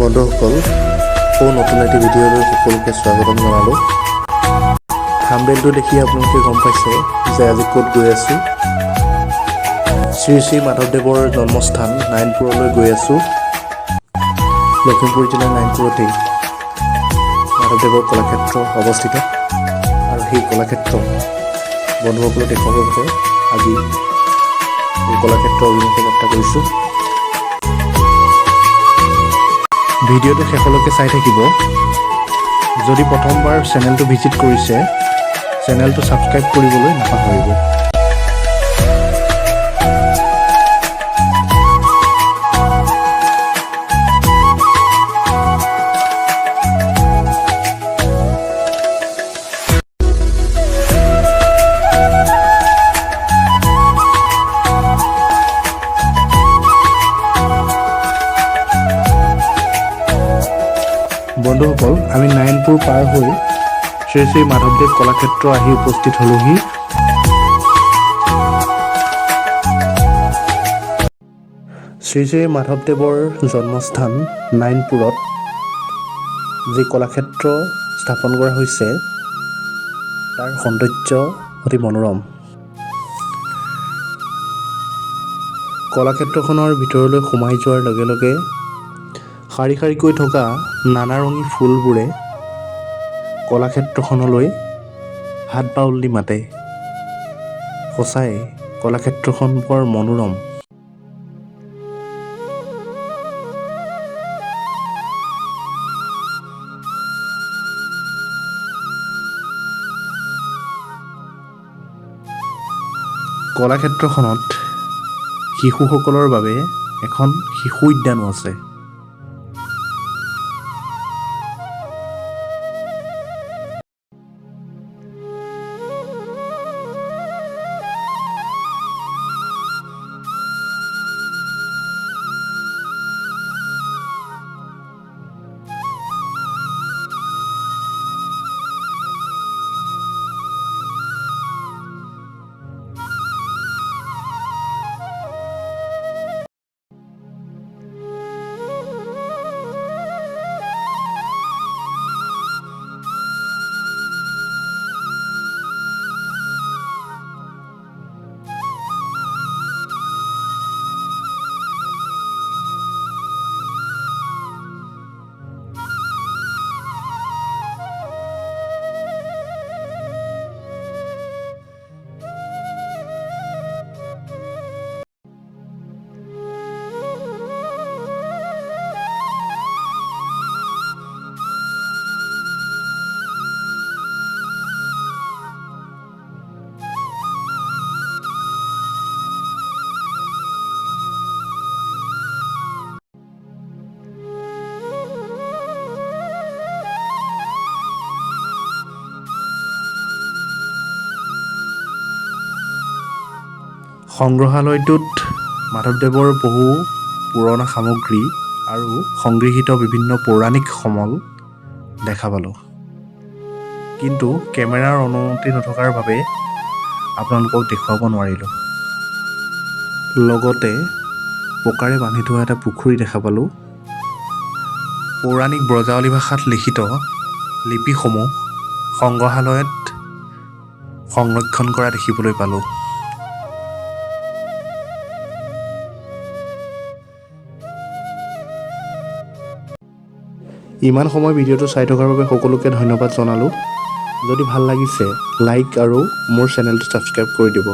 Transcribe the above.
বন্ধুসকল, নতুন এটি ভিডিঅ'লৈ সকলোকে স্বাগতম জনালোঁ। থাম্বনেইলটো দেখি আপোনালোকে গম পাইছে যে আজি ক'ত গৈ আছোঁ। শ্ৰী শ্ৰী মাধৱদেৱৰ জন্মস্থান নাৰায়ণপুৰলৈ গৈ আছোঁ। লখিমপুৰ জিলাৰ নাৰায়ণপুৰতেই মাধৱদেৱৰ কলাক্ষেত্ৰ অৱস্থিত, আৰু সেই কলাক্ষেত্ৰ বন্ধুসকলক দেখুৱাবৰ বাবে আজি এই কলাক্ষেত্ৰ অভিমুখে যাত্ৰা কৰিছোঁ। ভিডিঅ'টো শেষলৈকে চাই থাকিব। যদি প্ৰথমবাৰ চেনেলটো ভিজিট কৰিছে, চেনেলটো ছাবস্ক্ৰাইব কৰিবলৈ নাপাহৰিব। বন্ধুসকল, আমি নাৰায়ণপুৰ পাৰ হৈ শ্ৰী শ্ৰী মাধৱদেৱ কলাক্ষেত্ৰ আহি উপস্থিত হ'লোহি। শ্ৰী শ্ৰী মাধৱদেৱৰ জন্মস্থান নাৰায়ণপুৰত যি কলাক্ষেত্ৰ স্থাপন কৰা হৈছে, তাৰ সৌন্দৰ্য অতি মনোৰম। কলাক্ষেত্ৰখনৰ ভিতৰলৈ সোমাই যোৱাৰ লগে লগে শাৰী শাৰীকৈ থকা নানাৰঙী ফুলবোৰে কলাক্ষেত্ৰখনলৈ হাত বাউলি মাতে। সঁচাই কলাক্ষেত্ৰখন বৰ মনোৰম। কলাক্ষেত্ৰখনত শিশুসকলৰ বাবে এখন শিশু উদ্যানো আছে। সংগ্ৰহালয়টোত মাধৱদেৱৰ বহু পুৰণা সামগ্ৰী আৰু সংগৃহীত বিভিন্ন পৌৰাণিক সমল দেখা পালোঁ। কিন্তু কেমেৰাৰ অনুমতি নথকাৰ বাবে আপোনালোকক দেখুৱাব নোৱাৰিলোঁ। লগতে পকাৰে বান্ধি থোৱা এটা পুখুৰী দেখা পালোঁ। পৌৰাণিক ব্ৰজাৱলী ভাষাত লিখিত লিপিসমূহ সংগ্ৰহালয়ত সংৰক্ষণ কৰা দেখিবলৈ পালোঁ। ইমান সময় ভিডিঅ'টো চাই থকাৰ বাবে সকলোকে ধন্যবাদ জনালোঁ। যদি ভাল লাগিছে, লাইক আৰু মোৰ চেনেলটো ছাবস্ক্ৰাইব কৰি দিব।